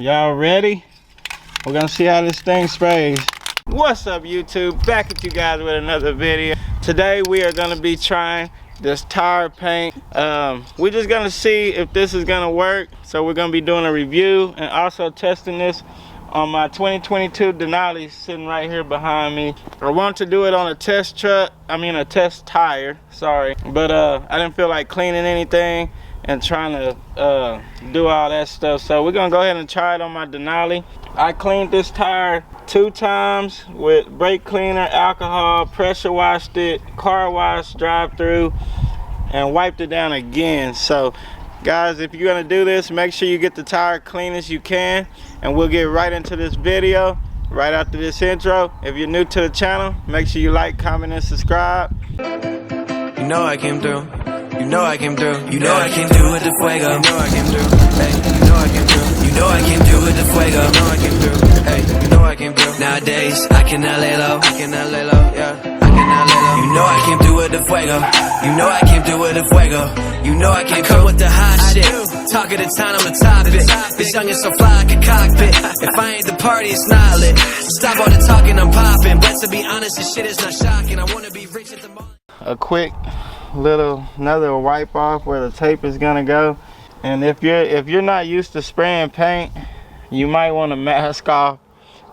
Y'all ready? We're gonna see how this thing sprays. What's up, YouTube? Back at you guys with another video. Today we are gonna be trying this tire paint. We're just gonna see if this is gonna work. So we're gonna be doing a review and also testing this on my 2022 Denali sitting right here behind me. I want to do it on a test truck, a test tire, sorry. But I didn't feel like cleaning anything and trying to do all that stuff. So we're gonna go ahead and try it on my Denali. I cleaned this tire 2 times with brake cleaner, alcohol, pressure washed it, car wash, drive through, and wiped it down again. So guys, if you're gonna do this, make sure you get the tire clean as you can, and we'll get right into this video right after this intro. If you're new to the channel, make sure you like, comment, and subscribe. You know I came through. You know I came through. You know I came through with the fuego. You know I came through. Hey, you know I came through. You know I came through with the fuego. You know I came through. Hey, you know I came through. Nowadays I cannot lay low. I cannot lay low. Yeah, I cannot lay low. You know I came through with the fuego. You know I came through with the fuego. You know I came through with the hot shit. Talk of the town, I'm a topic. This young is so fly like a cockpit. If I ain't the party, it's not lit. Stop all the talking, I'm popping. But to be honest, this shit is not shocking. I wanna be rich at the moment. A quick another wipe off where the tape is gonna go. And if you're not used to spraying paint, you might want to mask off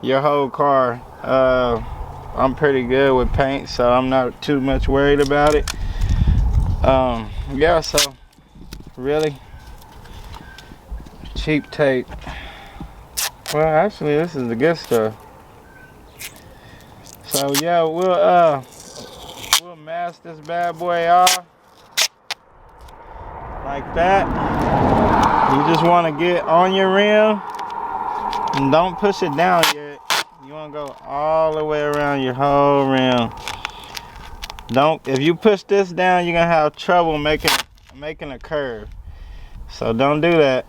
your whole car. I'm pretty good with paint, so I'm not too much worried about it. Yeah, so really cheap tape. Well, actually this is the good stuff. So yeah, we'll mask this bad boy off like that. You just want to get on your rim and don't push it down yet. You want to go all the way around your whole rim. If you push this down, you're gonna have trouble making a curve. So don't do that.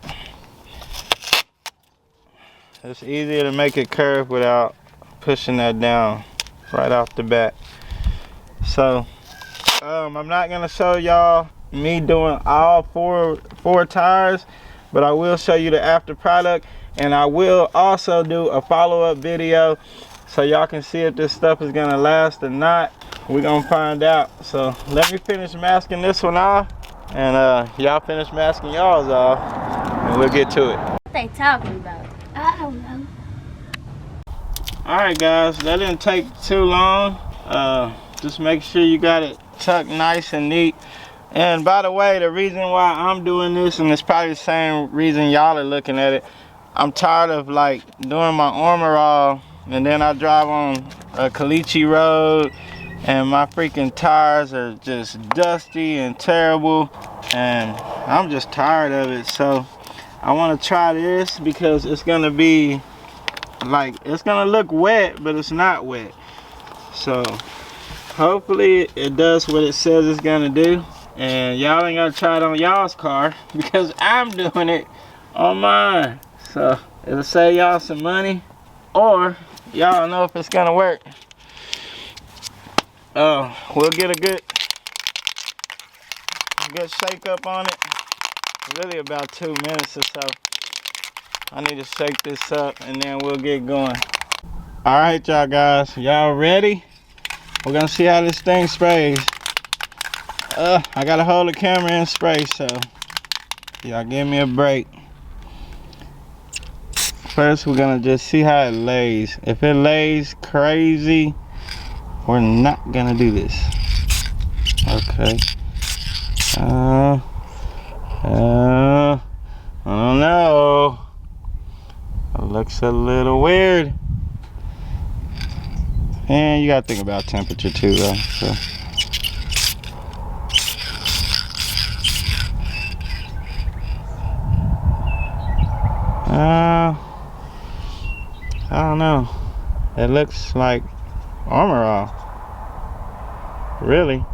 It's easier to make a curve without pushing that down right off the bat. So I'm not gonna show y'all me doing all four tires, but I will show you the after product, and I will also do a follow-up video so y'all can see if this stuff is gonna last or not. We're gonna find out. So let me finish masking this one off, and y'all finish masking y'all's off, and we'll get to it. What they talking about? I don't know. Alright guys, that didn't take too long. Just make sure you got it tucked nice and neat. And by the way, the reason why I'm doing this, and it's probably the same reason y'all are looking at it, I'm tired of like doing my armor all and then I drive on a caliche road and my freaking tires are just dusty and terrible, and I'm just tired of it. So I want to try this because it's gonna be like, it's gonna look wet, but it's not wet. So hopefully it does what it says it's gonna do, and y'all ain't gonna try it on y'all's car because I'm doing it on mine. So it'll save y'all some money, or y'all know if it's gonna work. We'll get a good shake up on it. Really about 2 minutes or so. I need to shake this up and then we'll get going. All right, y'all guys, y'all ready? We're gonna see how this thing sprays. I gotta hold the camera and spray, so y'all give me a break. First, we're gonna just see how it lays. If it lays crazy, we're not gonna do this. Okay. I don't know. It looks a little weird. And you gotta think about temperature too, though. So. I don't know. It looks like armor all. Really.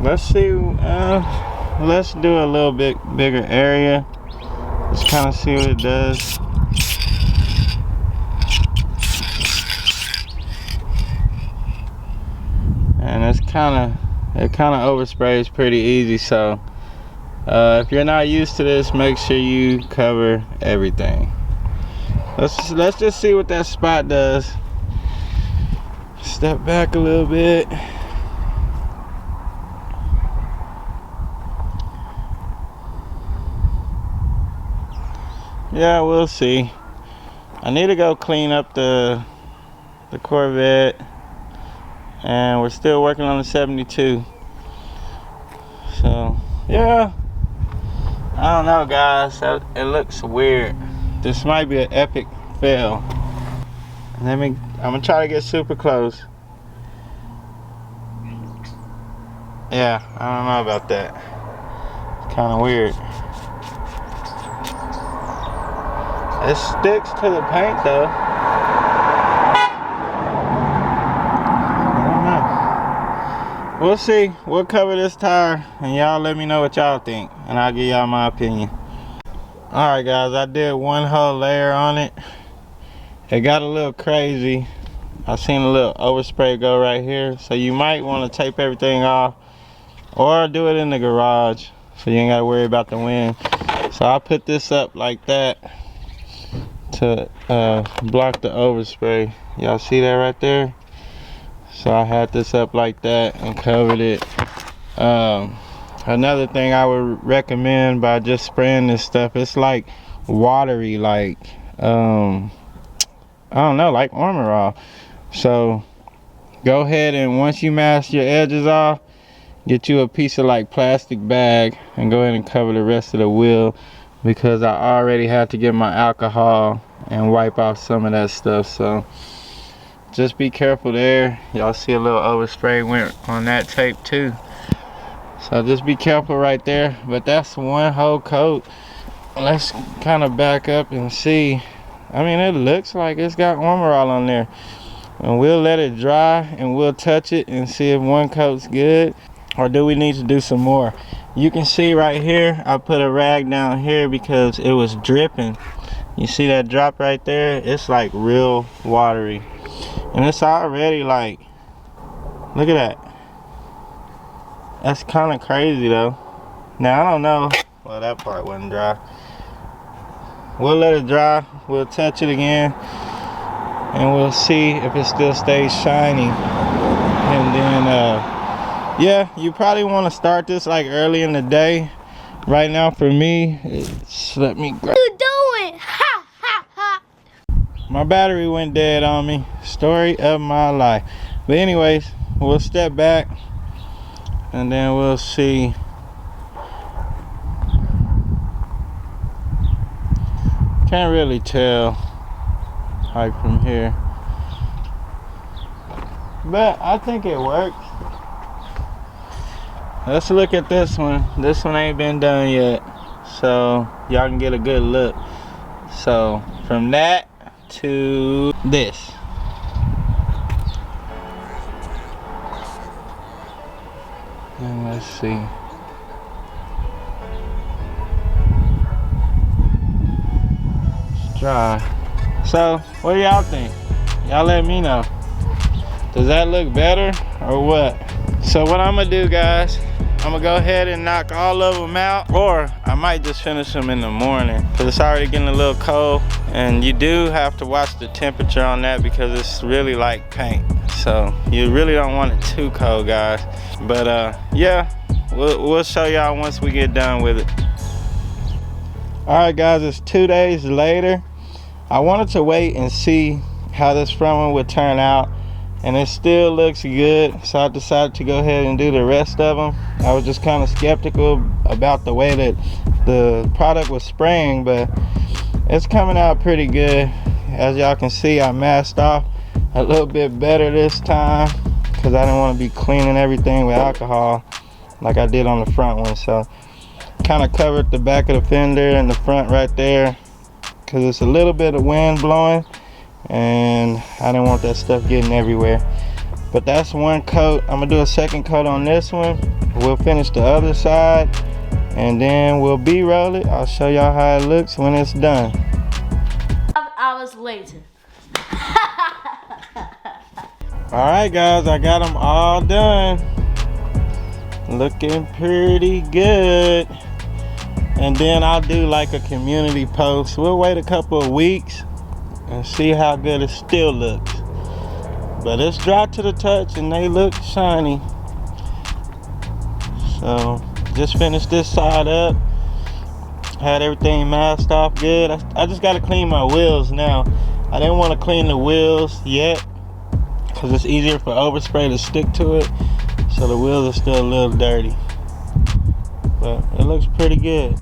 Let's see. Let's do a little bit bigger area. Just kind of see what it does. And it kind of oversprays pretty easy, so If you're not used to this, make sure you cover everything. Let's just see what that spot does. Step back a little bit. Yeah, we'll see. I need to go clean up the Corvette, and we're still working on the 72. So yeah, I don't know, guys. It looks weird. This might be an epic fail. I'm gonna try to get super close. Yeah, I don't know about that. It's kind of weird. It sticks to the paint though. I don't know. We'll see. We'll cover this tire and y'all let me know what y'all think, and I'll give y'all my opinion. Alright guys, I did one whole layer on it. It got a little crazy. I seen a little overspray go right here, so you might want to tape everything off or do it in the garage so you ain't gotta worry about the wind. So I put this up like that to block the overspray. Y'all see that right there? So I had this up like that and covered it. Another thing I would recommend by just spraying this stuff, it's like watery, like I don't know, like Armor All. So go ahead and once you mask your edges off, get you a piece of like plastic bag and go ahead and cover the rest of the wheel, because I already had to get my alcohol and wipe off some of that stuff. So just be careful there. Y'all see a little overspray went on that tape too, so just be careful right there. But that's one whole coat. Let's kind of back up and see. I mean, it looks like it's got Armor All on there, and we'll let it dry and we'll touch it and see if one coat's good, or do we need to do some more. You can see right here, I put a rag down here because it was dripping. You see that drop right there? It's like real watery, and it's already like, look at that. That's kind of crazy though. Now I don't know, well, that part wasn't dry. We'll let it dry, we'll touch it again, and we'll see if it still stays shiny. And then yeah, you probably want to start this like early in the day. Right now for me, let me grab. What you doing? Ha ha ha. My battery went dead on me. Story of my life. But anyways, we'll step back and then we'll see. Can't really tell like from here, but I think it works. Let's look at this one. This one ain't been done yet, so y'all can get a good look. So from that to this, and let's see. It's dry. So what do y'all think? Y'all let me know. Does that look better or what? So what I'm gonna do, guys, I'm gonna go ahead and knock all of them out, or I might just finish them in the morning because it's already getting a little cold, and you do have to watch the temperature on that because it's really like paint, so you really don't want it too cold, guys. But yeah, we'll show y'all once we get done with it. All right guys, it's 2 days later. I wanted to wait and see how this front one would turn out, and it still looks good, so I decided to go ahead and do the rest of them. I was just kind of skeptical about the way that the product was spraying, but it's coming out pretty good. As y'all can see, I masked off a little bit better this time because I didn't want to be cleaning everything with alcohol like I did on the front one. So kind of covered the back of the fender and the front right there because it's a little bit of wind blowing, and I didn't want that stuff getting everywhere. But that's one coat. I'm gonna do a second coat on this one. We'll finish the other side and then we'll B-roll it. I'll show y'all how it looks when it's done. 5 hours later. Alright guys, I got them all done. Looking pretty good. and then I'll do like a community post. We'll wait a couple of weeks and see how good it still looks. But it's dry to the touch and they look shiny. So just finished this side up. Had everything masked off good. I just gotta clean my wheels now. I didn't want to clean the wheels yet because it's easier for overspray to stick to it. So the wheels are still a little dirty. But it looks pretty good.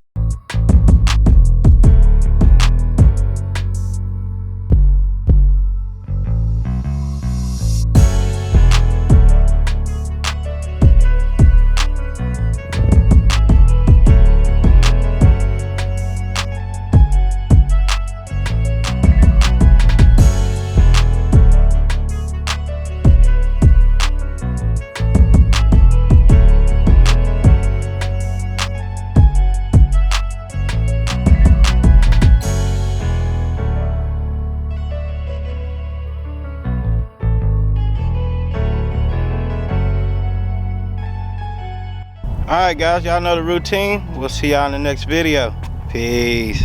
Alright guys, y'all know the routine. We'll see y'all in the next video. Peace.